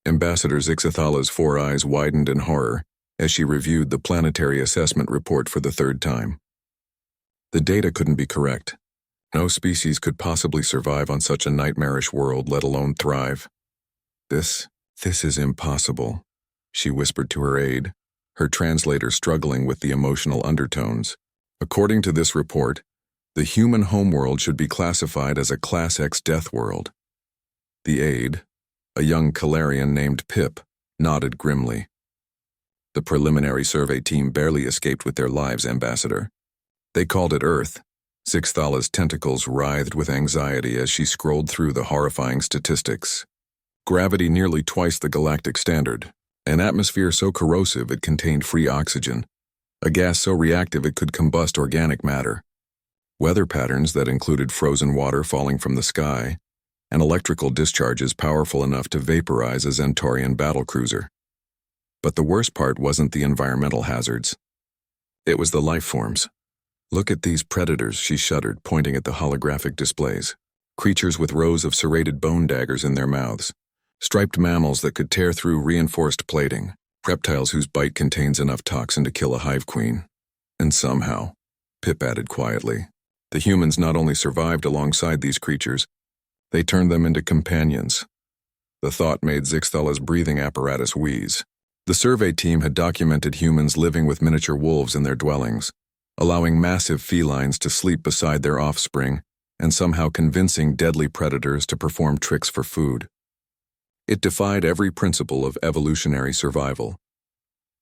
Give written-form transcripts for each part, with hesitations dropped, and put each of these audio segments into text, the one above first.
Ambassador Zixathala's 4 eyes widened in horror as she reviewed the planetary assessment report for the third time. The data couldn't be correct. No species could possibly survive on such a nightmarish world, let alone thrive. This is impossible, she whispered to her aide, her translator struggling with the emotional undertones. According to this report, the human homeworld should be classified as a Class X death world. The aide, a young Calarian named Pip, nodded grimly. The preliminary survey team barely escaped with their lives, Ambassador. They called it Earth. Zixthala's tentacles writhed with anxiety as she scrolled through the horrifying statistics. Gravity nearly twice the galactic standard, an atmosphere so corrosive it contained free oxygen, a gas so reactive it could combust organic matter, weather patterns that included frozen water falling from the sky, and electrical discharges powerful enough to vaporize a Zentaurian battlecruiser. But the worst part wasn't the environmental hazards. It was the life forms. Look at these predators, she shuddered, pointing at the holographic displays. Creatures with rows of serrated bone daggers in their mouths. Striped mammals that could tear through reinforced plating. Reptiles whose bite contains enough toxin to kill a hive queen. And somehow, Pip added quietly, the humans not only survived alongside these creatures, they turned them into companions. The thought made Zixthala's breathing apparatus wheeze. The survey team had documented humans living with miniature wolves in their dwellings, allowing massive felines to sleep beside their offspring and somehow convincing deadly predators to perform tricks for food. It defied every principle of evolutionary survival.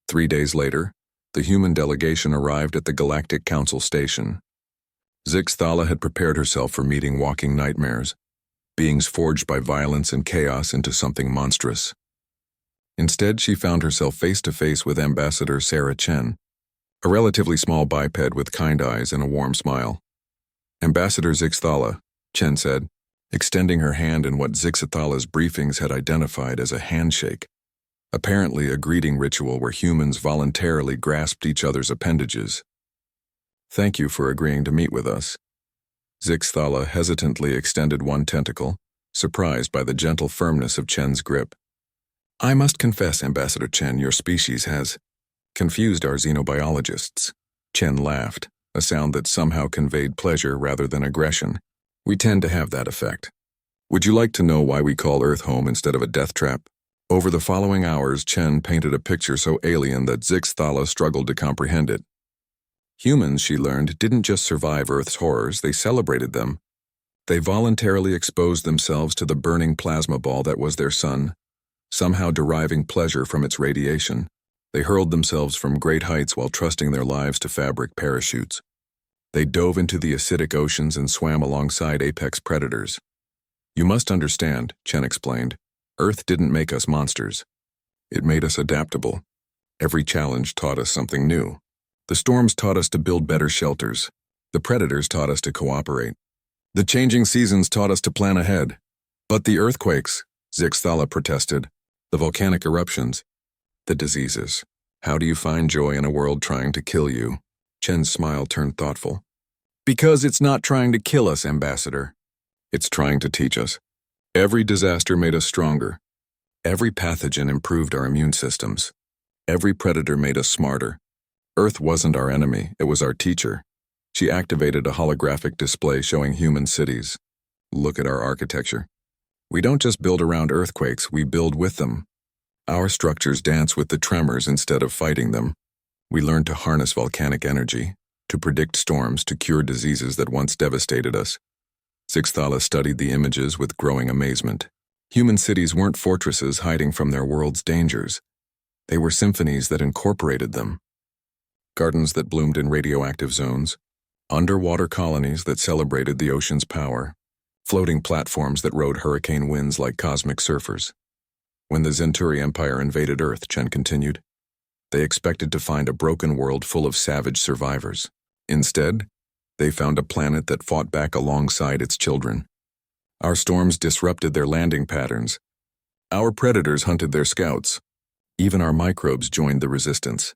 3 days later, the human delegation arrived at the Galactic Council station. Zixthala had prepared herself for meeting walking nightmares, beings forged by violence and chaos into something monstrous. Instead, she found herself face to face with Ambassador Sarah Chen, a relatively small biped with kind eyes and a warm smile. Ambassador Zixthala, Chen said, extending her hand in what Zixathala's briefings had identified as a handshake, apparently a greeting ritual where humans voluntarily grasped each other's appendages. Thank you for agreeing to meet with us. Zixthala hesitantly extended one tentacle, surprised by the gentle firmness of Chen's grip. I must confess, Ambassador Chen, your species has confused our xenobiologists. Chen laughed, a sound that somehow conveyed pleasure rather than aggression. We tend to have that effect. Would you like to know why we call Earth home instead of a death trap? Over the following hours, Chen painted a picture so alien that Zixthala struggled to comprehend it. Humans, she learned, didn't just survive Earth's horrors, they celebrated them. They voluntarily exposed themselves to the burning plasma ball that was their sun, somehow deriving pleasure from its radiation. They hurled themselves from great heights while trusting their lives to fabric parachutes. They dove into the acidic oceans and swam alongside apex predators. You must understand, Chen explained, Earth didn't make us monsters. It made us adaptable. Every challenge taught us something new. The storms taught us to build better shelters. The predators taught us to cooperate. The changing seasons taught us to plan ahead. But the earthquakes, Zixthala protested, the volcanic eruptions, the diseases. How do you find joy in a world trying to kill you? Chen's smile turned thoughtful. Because it's not trying to kill us, Ambassador. It's trying to teach us. Every disaster made us stronger. Every pathogen improved our immune systems. Every predator made us smarter. Earth wasn't our enemy, it was our teacher. She activated a holographic display showing human cities. Look at our architecture. We don't just build around earthquakes, we build with them. Our structures dance with the tremors instead of fighting them. We learned to harness volcanic energy, to predict storms, to cure diseases that once devastated us. Zixthala studied the images with growing amazement. Human cities weren't fortresses hiding from their world's dangers. They were symphonies that incorporated them. Gardens that bloomed in radioactive zones, underwater colonies that celebrated the ocean's power, floating platforms that rode hurricane winds like cosmic surfers. When the Zenturi Empire invaded Earth, Chen continued, they expected to find a broken world full of savage survivors. Instead, they found a planet that fought back alongside its children. Our storms disrupted their landing patterns. Our predators hunted their scouts. Even our microbes joined the resistance.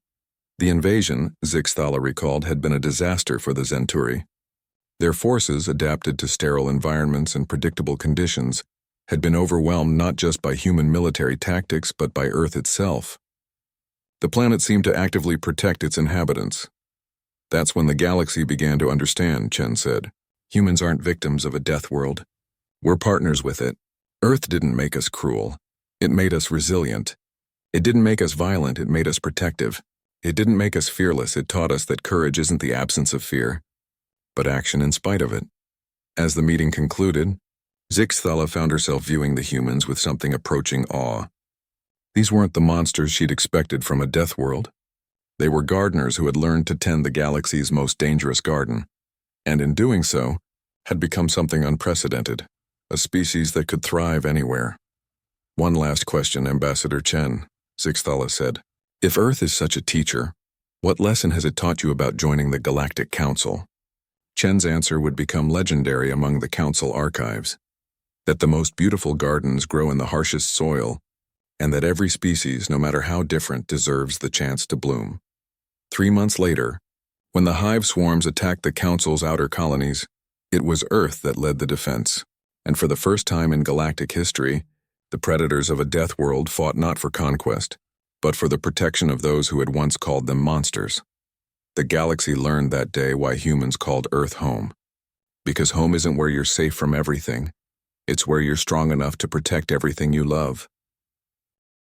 The invasion, Zixthala recalled, had been a disaster for the Zenturi. Their forces, adapted to sterile environments and predictable conditions, had been overwhelmed not just by human military tactics but by Earth itself. The planet seemed to actively protect its inhabitants. That's when the galaxy began to understand, Chen said. Humans aren't victims of a death world. We're partners with it. Earth didn't make us cruel. It made us resilient. It didn't make us violent, it made us protective. It didn't make us fearless, it taught us that courage isn't the absence of fear, but action in spite of it. As the meeting concluded, Zixthala found herself viewing the humans with something approaching awe. These weren't the monsters she'd expected from a death world. They were gardeners who had learned to tend the galaxy's most dangerous garden, and in doing so, had become something unprecedented, a species that could thrive anywhere. One last question, Ambassador Chen, Zixthala said. If Earth is such a teacher, what lesson has it taught you about joining the Galactic Council? Chen's answer would become legendary among the Council archives, that the most beautiful gardens grow in the harshest soil, and that every species, no matter how different, deserves the chance to bloom. 3 months later, when the hive swarms attacked the Council's outer colonies, it was Earth that led the defense, and for the first time in galactic history, the predators of a death world fought not for conquest, but for the protection of those who had once called them monsters. The galaxy learned that day why humans called Earth home. Because home isn't where you're safe from everything. It's where you're strong enough to protect everything you love.